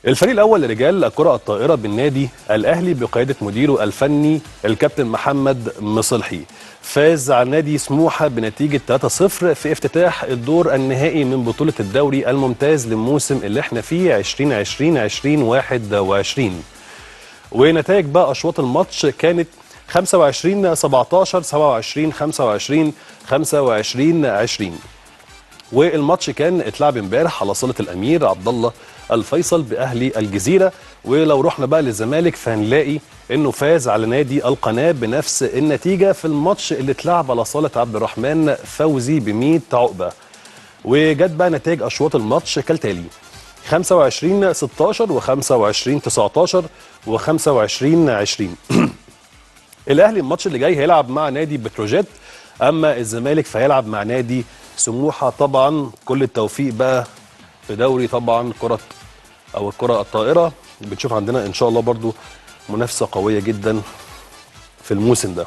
الفريق الأول لرجال الكرة الطائرة بالنادي الأهلي بقيادة مديره الفني الكابتن محمد مصلحي فاز على نادي سموحة بنتيجة 3-0 في افتتاح الدور النهائي من بطولة الدوري الممتاز للموسم اللي احنا فيه 2020-2021. ونتائج بقى أشواط الماتش كانت 25-17 27-25 25-20. والماتش كان اتلعب امبارح على صالة الأمير عبد الله الفيصل بأهلي الجزيرة. ولو رحنا بقى للزمالك فهنلاقي انه فاز على نادي القناة بنفس النتيجة في الماتش اللي اتلعب على صالة عبد الرحمن فوزي ب100 عقبة. وجت بقى نتائج أشواط الماتش كالتالي: 25-16 و25-19 و25-20. الأهلي الماتش اللي جاي هيلعب مع نادي بتروجيت، أما الزمالك فهيلعب مع نادي سموحة. طبعا كل التوفيق بقى في دوري طبعا الكرة الطائرة. بنشوف عندنا إن شاء الله برضو منافسة قوية جدا في الموسم ده.